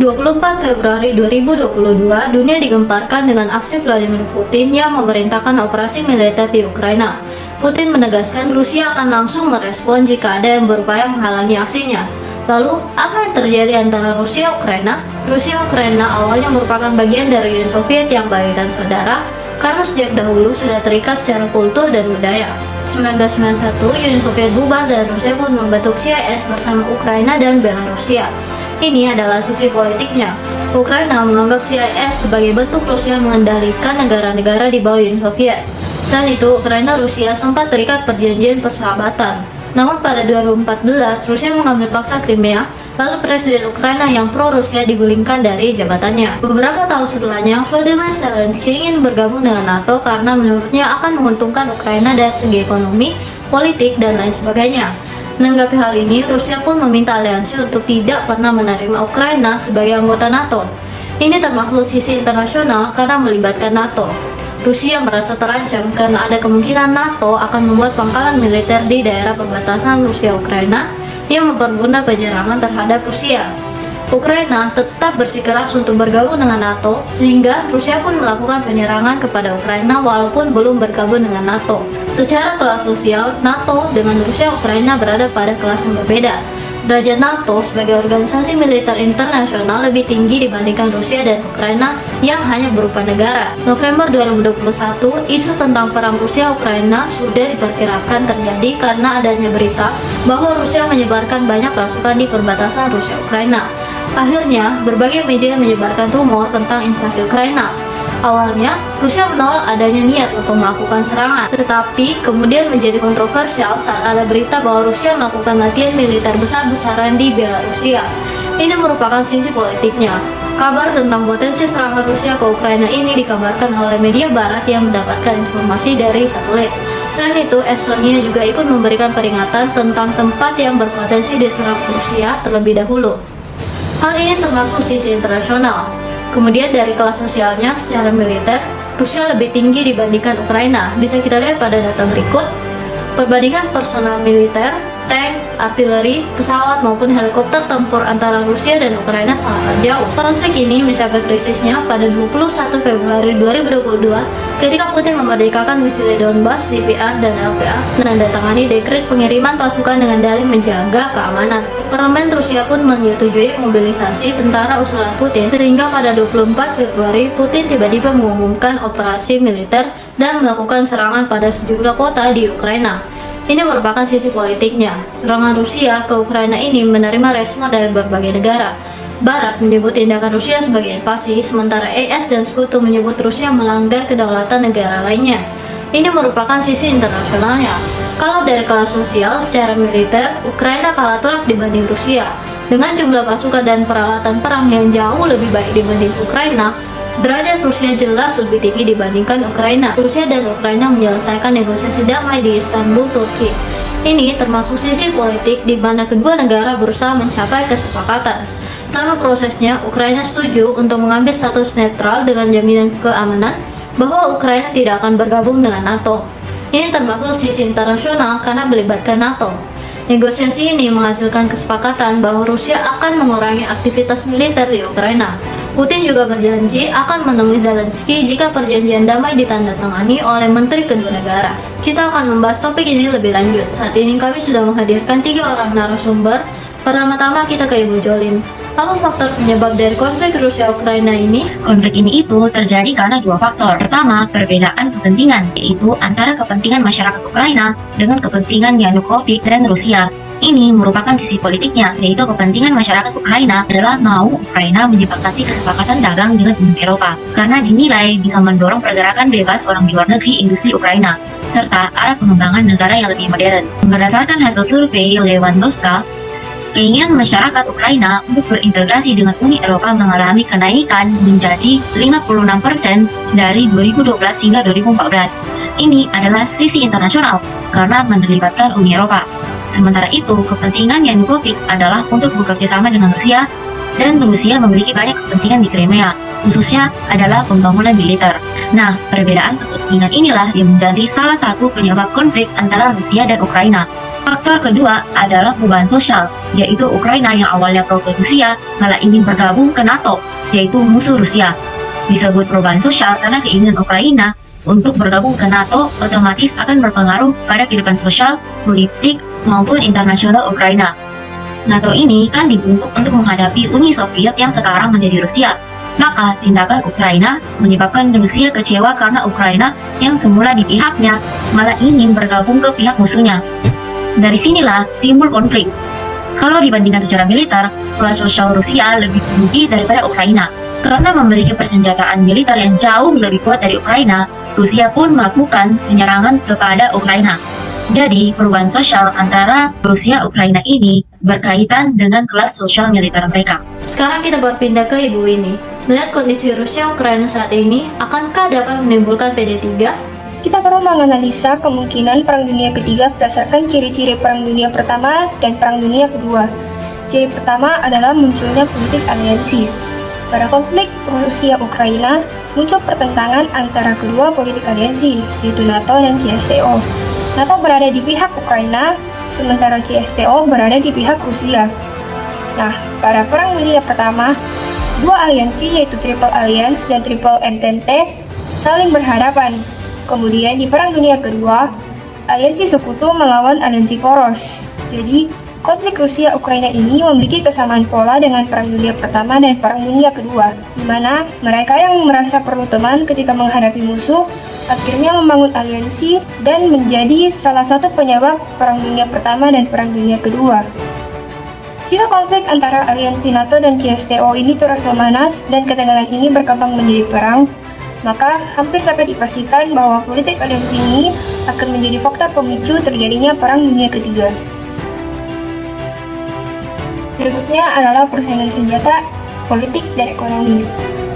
24 Februari 2022, dunia digemparkan dengan aksi Vladimir Putin yang memerintahkan operasi militer di Ukraina. Putin menegaskan Rusia akan langsung merespon jika ada yang berupaya menghalangi aksinya. Lalu, apa yang terjadi antara Rusia dan Ukraina? Rusia dan Ukraina awalnya merupakan bagian dari Uni Soviet yang baik dan saudara, karena sejak dahulu sudah terikat secara kultur dan budaya. 1991, Uni Soviet bubar dan Rusia pun membentuk CIS bersama Ukraina dan Belarusia. Ini adalah sisi politiknya. Ukraina menganggap CIS sebagai bentuk Rusia mengendalikan negara-negara di bawah Uni Soviet. Selain itu, Ukraina dan Rusia sempat terikat perjanjian persahabatan. Namun pada 2014, Rusia mengambil paksa Crimea, lalu Presiden Ukraina yang pro-Rusia digulingkan dari jabatannya. Beberapa tahun setelahnya, Volodymyr Zelensky ingin bergabung dengan NATO karena menurutnya akan menguntungkan Ukraina dari segi ekonomi, politik, dan lain sebagainya. Menanggapi hal ini, Rusia pun meminta aliansi untuk tidak pernah menerima Ukraina sebagai anggota NATO. Ini termasuk sisi internasional karena melibatkan NATO. Rusia merasa terancam karena ada kemungkinan NATO akan membuat pangkalan militer di daerah perbatasan Rusia-Ukraina yang mempermudah penyerangan terhadap Rusia. Ukraina tetap bersikeras untuk bergabung dengan NATO, sehingga Rusia pun melakukan penyerangan kepada Ukraina walaupun belum bergabung dengan NATO. Secara kelas sosial, NATO dengan Rusia Ukraina berada pada kelas yang berbeda. Derajat NATO sebagai organisasi militer internasional lebih tinggi dibandingkan Rusia dan Ukraina yang hanya berupa negara. November 2021, isu tentang perang Rusia-Ukraina sudah diperkirakan terjadi karena adanya berita bahwa Rusia menyebarkan banyak pasukan di perbatasan Rusia-Ukraina. Akhirnya, berbagai media menyebarkan rumor tentang invasi Ukraina. Awalnya, Rusia menolak adanya niat untuk melakukan serangan, tetapi kemudian menjadi kontroversial saat ada berita bahwa Rusia melakukan latihan militer besar-besaran di Belarusia. Ini merupakan sisi politiknya. Kabar tentang potensi serangan Rusia ke Ukraina ini dikabarkan oleh media barat yang mendapatkan informasi dari satelit. Selain itu, Estonia juga ikut memberikan peringatan tentang tempat yang berpotensi diserang Rusia terlebih dahulu. Hal ini termasuk sisi internasional. Kemudian dari kelas sosialnya, secara militer, Rusia lebih tinggi dibandingkan Ukraina. Bisa kita lihat pada data berikut. Perbandingan personal militer, tank, artileri, pesawat maupun helikopter tempur antara Rusia dan Ukraina sangat jauh. Konflik ini mencapai krisisnya pada 21 Februari 2022 ketika Putin memerdekakan wilayah Donbas, DPR, dan LPA menandatangani dekret pengiriman pasukan dengan dalih menjaga keamanan. Parlemen Rusia pun menyetujui mobilisasi tentara usulan Putin, sehingga pada 24 Februari Putin tiba-tiba mengumumkan operasi militer dan melakukan serangan pada sejumlah kota di Ukraina. Ini merupakan sisi politiknya. Serangan Rusia ke Ukraina ini menerima respon dari berbagai negara. Barat menyebut tindakan Rusia sebagai invasi, sementara AS dan Sekutu menyebut Rusia melanggar kedaulatan negara lainnya. Ini merupakan sisi internasionalnya. Kalau dari kelas sosial, secara militer, Ukraina kalah telak dibanding Rusia. Dengan jumlah pasukan dan peralatan perang yang jauh lebih baik dibanding Ukraina, derajat Rusia jelas lebih tinggi dibandingkan Ukraina. Rusia dan Ukraina menyelesaikan negosiasi damai di Istanbul, Turki. Ini termasuk sisi politik di mana kedua negara berusaha mencapai kesepakatan. Selama prosesnya, Ukraina setuju untuk mengambil status netral dengan jaminan keamanan bahwa Ukraina tidak akan bergabung dengan NATO. Ini termasuk sisi internasional karena melibatkan NATO. Negosiasi ini menghasilkan kesepakatan bahwa Rusia akan mengurangi aktivitas militer di Ukraina. Putin juga berjanji akan menemui Zelensky jika perjanjian damai ditandatangani oleh menteri kedua negara. Kita akan membahas topik ini lebih lanjut. Saat ini kami sudah menghadirkan 3 orang narasumber. Pertama-tama kita ke Ibu Jolin. Apa faktor penyebab dari konflik Rusia-Ukraina ini? Konflik ini terjadi karena 2 faktor. Pertama, perbedaan kepentingan, yaitu antara kepentingan masyarakat Ukraina dengan kepentingan Yanukovych dan Rusia. Ini merupakan sisi politiknya, yaitu kepentingan masyarakat Ukraina adalah mau Ukraina menyepakati kesepakatan dagang dengan Uni Eropa, karena dinilai bisa mendorong pergerakan bebas orang di luar negeri industri Ukraina, serta arah pengembangan negara yang lebih modern. Berdasarkan hasil survei Lewandowska, keinginan masyarakat Ukraina untuk berintegrasi dengan Uni Eropa mengalami kenaikan menjadi 56% dari 2012 hingga 2014. Ini adalah sisi internasional karena melibatkan Uni Eropa. Sementara itu, kepentingan Yanukovych adalah untuk bekerja sama dengan Rusia, dan Rusia memiliki banyak kepentingan di Crimea, khususnya adalah pembangunan militer. Nah, perbedaan kepentingan inilah yang menjadi salah satu penyebab konflik antara Rusia dan Ukraina. Faktor kedua adalah perubahan sosial, yaitu Ukraina yang awalnya pro ke Rusia malah ingin bergabung ke NATO, yaitu musuh Rusia. Disebut perubahan sosial karena keinginan Ukraina untuk bergabung ke NATO otomatis akan berpengaruh pada kehidupan sosial, politik, maupun internasional Ukraina. NATO ini kan dibentuk untuk menghadapi Uni Soviet yang sekarang menjadi Rusia. Maka tindakan Ukraina menyebabkan Rusia kecewa karena Ukraina yang semula di pihaknya malah ingin bergabung ke pihak musuhnya. Dari sinilah timbul konflik. Kalau dibandingkan secara militer, kelas sosial Rusia lebih tinggi daripada Ukraina. Karena memiliki persenjataan militer yang jauh lebih kuat dari Ukraina, Rusia pun melakukan penyerangan kepada Ukraina. Jadi, perubahan sosial antara Rusia-Ukraina ini berkaitan dengan kelas sosial militer mereka. Sekarang kita berpindah ke Ibu ini. Melihat kondisi Rusia-Ukraina saat ini, akankah dapat menimbulkan PD3? Kita perlu menganalisa kemungkinan Perang Dunia Ketiga berdasarkan ciri-ciri Perang Dunia Pertama dan Perang Dunia Kedua. Ciri pertama adalah munculnya politik aliansi. Pada konflik Rusia-Ukraina, muncul pertentangan antara kedua politik aliansi, yaitu NATO dan CSTO. NATO berada di pihak Ukraina, sementara CSTO berada di pihak Rusia. Nah, pada Perang Dunia Pertama, dua aliansi yaitu Triple Alliance dan Triple Entente saling berhadapan. Kemudian di Perang Dunia Kedua, aliansi sekutu melawan aliansi poros. Jadi, konflik Rusia-Ukraina ini memiliki kesamaan pola dengan Perang Dunia Pertama dan Perang Dunia Kedua, di mana mereka yang merasa perlu teman ketika menghadapi musuh akhirnya membangun aliansi dan menjadi salah satu penyebab Perang Dunia Pertama dan Perang Dunia Kedua. Jika konflik antara aliansi NATO dan CSTO ini terus memanas dan ketegangan ini berkembang menjadi perang, maka hampir dapat dipastikan bahwa politik aliansi ini akan menjadi faktor pemicu terjadinya Perang Dunia Ketiga. Berikutnya adalah persaingan senjata, politik, dan ekonomi.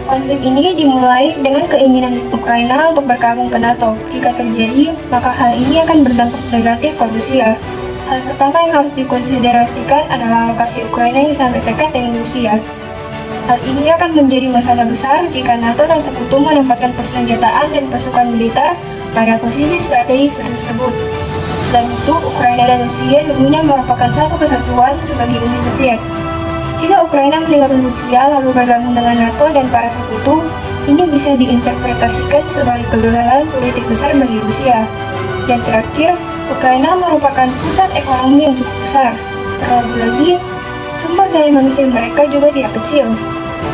Konflik ini dimulai dengan keinginan Ukraina untuk bergabung ke NATO. Jika terjadi, maka hal ini akan berdampak negatif ke Rusia. Hal pertama yang harus dikonsiderasikan adalah lokasi Ukraina yang sangat dekat dengan Rusia. Hal ini akan menjadi masalah besar jika NATO dan sekutu menempatkan persenjataan dan pasukan militer pada posisi strategis tersebut. Selain itu, Ukraina dan Rusia dulunya merupakan satu kesatuan sebagai Uni Soviet. Jika Ukraina meninggalkan Rusia lalu bergabung dengan NATO dan para sekutu, ini bisa diinterpretasikan sebagai kegagalan politik besar bagi Rusia. Dan terakhir, Ukraina merupakan pusat ekonomi yang cukup besar. Terlebih lagi, sumber daya manusia mereka juga tidak kecil.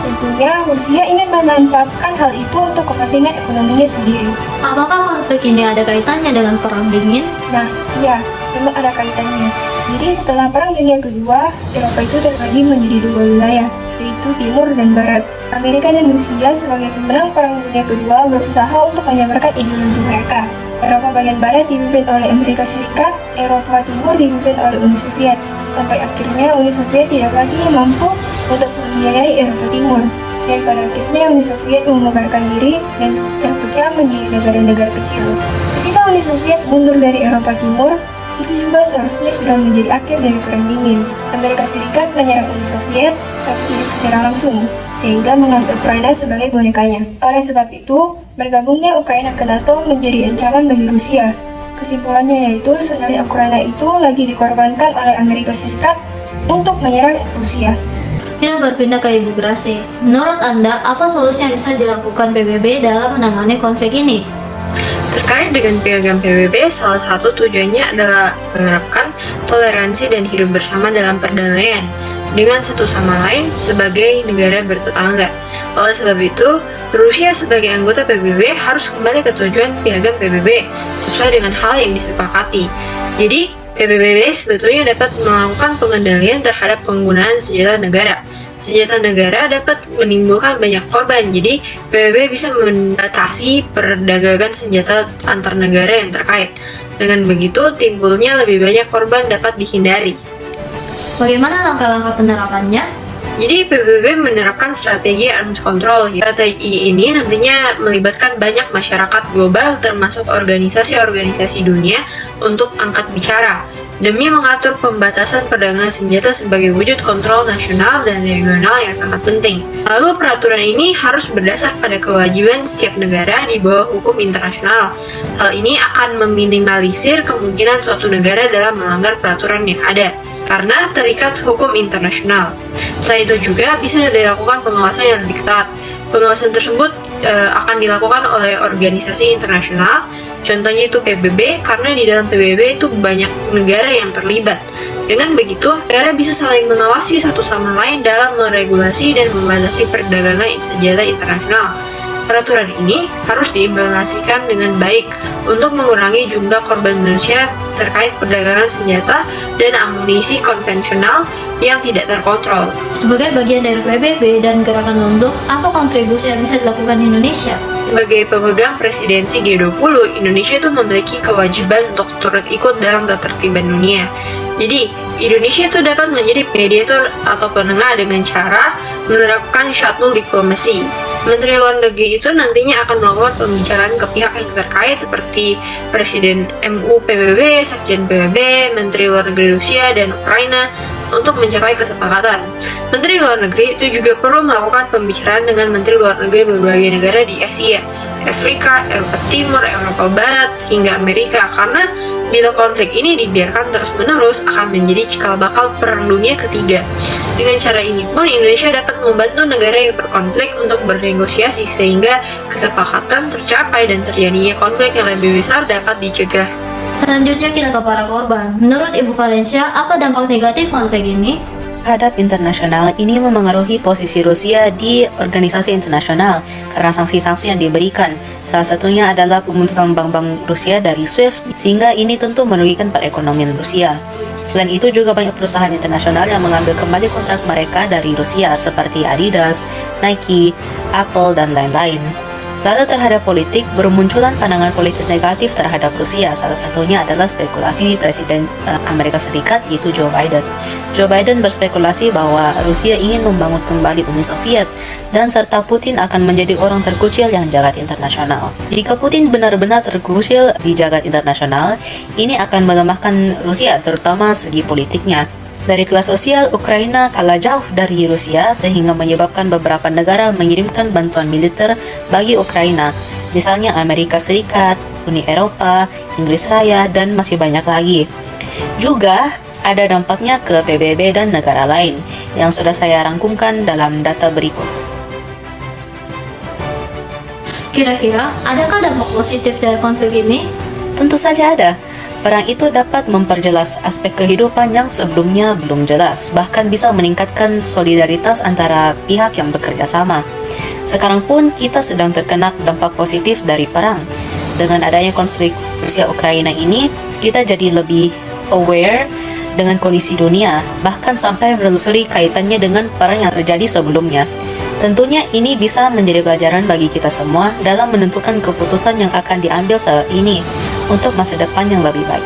Tentunya, Rusia ingin memanfaatkan hal itu untuk kepentingan ekonominya sendiri. Apakah konflik ini ada kaitannya dengan Perang Dingin? Nah, iya, memang ada kaitannya. Jadi setelah Perang Dunia Kedua, Eropa itu terbagi menjadi dua wilayah, yaitu Timur dan Barat. Amerika dan Rusia sebagai pemenang Perang Dunia Kedua berusaha untuk menyamarkan ideologi mereka. Eropa bagian Barat dipimpin oleh Amerika Serikat, Eropa Timur dipimpin oleh Uni Soviet. Sampai akhirnya Uni Soviet tidak lagi mampu untuk membiayai Eropa Timur. Dan pada akhirnya Uni Soviet membubarkan diri dan terpecah menjadi negara-negara kecil. Ketika Uni Soviet mundur dari Eropa Timur, itu juga seharusnya sudah menjadi akhir dari Perang Dingin. Amerika Serikat menyerang Uni Soviet, tapi tidak secara langsung, sehingga mengambil Ukraina sebagai bonekanya. Oleh sebab itu, bergabungnya Ukraina ke NATO menjadi ancaman bagi Rusia. Kesimpulannya yaitu, sebenarnya Ukraina itu lagi dikorbankan oleh Amerika Serikat untuk menyerang Rusia. Kita berpindah ke Ibu Grasi. Menurut Anda, apa solusi yang bisa dilakukan PBB dalam menangani konflik ini? Terkait dengan piagam PBB, salah satu tujuannya adalah menerapkan toleransi dan hidup bersama dalam perdamaian dengan satu sama lain sebagai negara bertetangga. Oleh sebab itu, Rusia sebagai anggota PBB harus kembali ke tujuan piagam PBB sesuai dengan hal yang disepakati. Jadi, PBB sebetulnya dapat melakukan pengendalian terhadap penggunaan senjata negara. Senjata negara dapat menimbulkan banyak korban, jadi PBB bisa membatasi perdagangan senjata antar negara yang terkait. Dengan begitu, timbulnya lebih banyak korban dapat dihindari. Bagaimana langkah-langkah penerapannya? Jadi PBB menerapkan strategi arms control. Strategi ini nantinya melibatkan banyak masyarakat global termasuk organisasi-organisasi dunia untuk angkat bicara demi mengatur pembatasan perdagangan senjata sebagai wujud kontrol nasional dan regional yang sangat penting. Lalu peraturan ini harus berdasar pada kewajiban setiap negara di bawah hukum internasional. Hal ini akan meminimalisir kemungkinan suatu negara dalam melanggar peraturan yang ada karena terikat hukum internasional. Selain itu juga bisa dilakukan pengawasan yang lebih ketat. Pengawasan tersebut akan dilakukan oleh organisasi internasional, contohnya itu PBB, karena di dalam PBB itu banyak negara yang terlibat. Dengan begitu, negara bisa saling mengawasi satu sama lain dalam meregulasi dan membatasi perdagangan senjata internasional. Peraturan ini harus diimplementasikan dengan baik untuk mengurangi jumlah korban manusia terkait perdagangan senjata dan amunisi konvensional yang tidak terkontrol. Sebagai bagian dari PBB dan gerakan Lombok, apa kontribusi yang bisa dilakukan Indonesia? Sebagai pemegang presidensi G20, Indonesia itu memiliki kewajiban untuk turut ikut dalam ketertiban dunia. Jadi, Indonesia itu dapat menjadi mediator atau penengah dengan cara menerapkan shuttle diplomasi. Menteri Luar Negeri itu nantinya akan melakukan pembicaraan ke pihak yang terkait seperti Presiden MU PBB, Sekjen PBB, Menteri Luar Negeri Rusia dan Ukraina untuk mencapai kesepakatan. Menteri Luar Negeri itu juga perlu melakukan pembicaraan dengan Menteri Luar Negeri berbagai negara di Asia, Afrika, Eropa Timur, Eropa Barat, hingga Amerika, karena bila konflik ini dibiarkan terus-menerus akan menjadi cikal bakal Perang Dunia Ketiga. Dengan cara ini pun Indonesia dapat membantu negara yang berkonflik untuk bernegosiasi sehingga kesepakatan tercapai dan terjadinya konflik yang lebih besar dapat dicegah. Selanjutnya kita ke para korban. Menurut Ibu Valencia, apa dampak negatif konflik ini? Terhadap internasional, ini memengaruhi posisi Rusia di organisasi internasional karena sanksi-sanksi yang diberikan. Salah satunya adalah pemutusan bank-bank Rusia dari SWIFT, sehingga ini tentu merugikan perekonomian Rusia. Selain itu juga banyak perusahaan internasional yang mengambil kembali kontrak mereka dari Rusia seperti Adidas, Nike, Apple, dan lain-lain. Lalu terhadap politik, bermunculan pandangan politis negatif terhadap Rusia. Salah satunya adalah spekulasi Presiden Amerika Serikat, yaitu Joe Biden. Joe Biden berspekulasi bahwa Rusia ingin membangun kembali Uni Soviet, dan serta Putin akan menjadi orang terkucil yang jagat internasional. Jika Putin benar-benar terkucil di jagat internasional, ini akan melemahkan Rusia, terutama segi politiknya. Dari kelas sosial, Ukraina kalah jauh dari Rusia sehingga menyebabkan beberapa negara mengirimkan bantuan militer bagi Ukraina, misalnya Amerika Serikat, Uni Eropa, Inggris Raya, dan masih banyak lagi. Juga ada dampaknya ke PBB dan negara lain yang sudah saya rangkumkan dalam data berikut. Kira-kira, adakah dampak positif dari konflik ini? Tentu saja ada. Perang itu dapat memperjelas aspek kehidupan yang sebelumnya belum jelas, bahkan bisa meningkatkan solidaritas antara pihak yang bekerja sama. Sekarang pun kita sedang terkena dampak positif dari perang. Dengan adanya konflik Rusia-Ukraina ini, kita jadi lebih aware dengan kondisi dunia, bahkan sampai menelusuri kaitannya dengan perang yang terjadi sebelumnya. Tentunya ini bisa menjadi pelajaran bagi kita semua dalam menentukan keputusan yang akan diambil saat ini untuk masa depan yang lebih baik.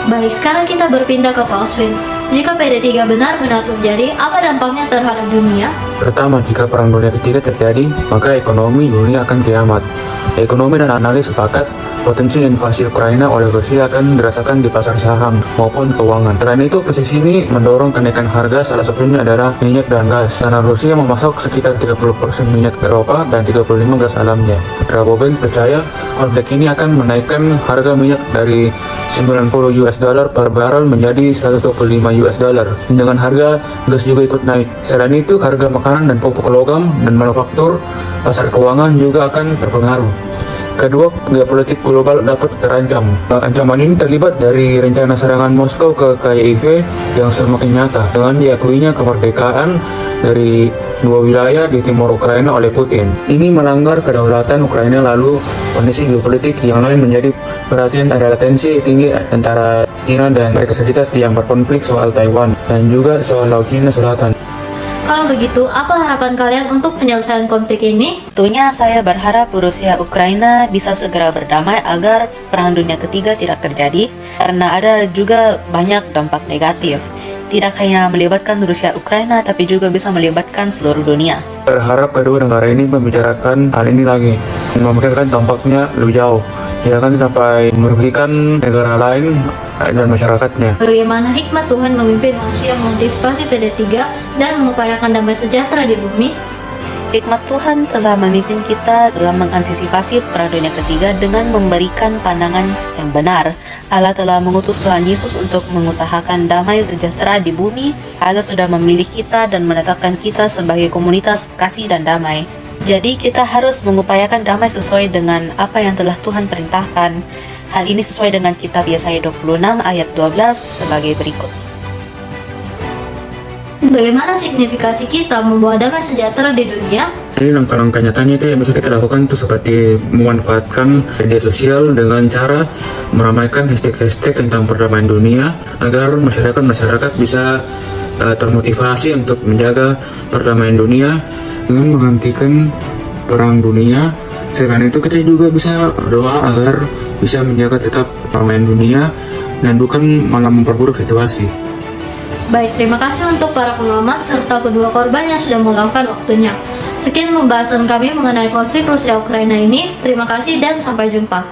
Baik, sekarang kita berpindah ke Pak Oswin. Jika PD3 benar-benar terjadi, apa dampaknya terhadap dunia? Pertama, jika Perang Dunia Ketiga terjadi, maka ekonomi dunia akan kiamat. Ekonomi dan analis sepakat potensi invasi Ukraina oleh Rusia akan dirasakan di pasar saham maupun keuangan. Selain itu, krisis ini mendorong kenaikan harga, salah satunya adalah minyak dan gas, karena Rusia memasok sekitar 30% minyak ke Eropa dan 35% gas alamnya. Rabobank percaya konflik ini akan menaikkan harga minyak dari 90 US dollar per barrel menjadi 125 US dollar. Dengan harga gas juga ikut naik. Selain itu, harga makanan dan pupuk logam dan manufaktur, pasar keuangan juga akan terpengaruh. Kedua, geopolitik global dapat terancam. Ancaman ini terlibat dari rencana serangan Moskow ke KIV yang semakin nyata dengan diakuinya kemerdekaan dari dua wilayah di timur Ukraina oleh Putin. Ini melanggar kedaulatan Ukraina. Lalu kondisi geopolitik yang lain menjadi perhatian, adalah tensi tinggi antara China dan Amerika Serikat yang berkonflik soal Taiwan dan juga soal Laut Cina Selatan. Kalau begitu, apa harapan kalian untuk penyelesaian konflik ini? Tentunya saya berharap Rusia-Ukraina bisa segera berdamai agar Perang Dunia Ketiga tidak terjadi, karena ada juga banyak dampak negatif. tidak hanya melibatkan Rusia Ukraina tapi juga bisa melibatkan seluruh dunia. Berharap kedua negara ini membicarakan hal ini lagi, memikirkan dampaknya lebih jauh, jangan sampai merugikan negara lain dan masyarakatnya. Bagaimana hikmat Tuhan memimpin manusia mengantisipasi PD3 dan mengupayakan damai sejahtera di bumi? Hikmat Tuhan telah memimpin kita dalam mengantisipasi Perang Dunia Ketiga dengan memberikan pandangan yang benar. Allah telah mengutus Tuhan Yesus untuk mengusahakan damai sejahtera di bumi. Allah sudah memilih kita dan menetapkan kita sebagai komunitas kasih dan damai. Jadi kita harus mengupayakan damai sesuai dengan apa yang telah Tuhan perintahkan. Hal ini sesuai dengan kitab Yesaya 26 ayat 12 sebagai berikut. Bagaimana signifikasi kita membawa damai sejahtera di dunia? Jadi langkah-langkah nyatanya itu yang bisa kita lakukan itu seperti memanfaatkan media sosial dengan cara meramaikan hashtag-hashtag tentang perdamaian dunia agar masyarakat bisa termotivasi untuk menjaga perdamaian dunia dengan menghentikan perang dunia. Selain itu kita juga bisa berdoa agar bisa menjaga tetap perdamaian dunia dan bukan malah memperburuk situasi. Baik, terima kasih untuk para pengamat serta kedua korban yang sudah meluangkan waktunya. Sekian pembahasan kami mengenai konflik Rusia-Ukraina ini. Terima kasih dan sampai jumpa.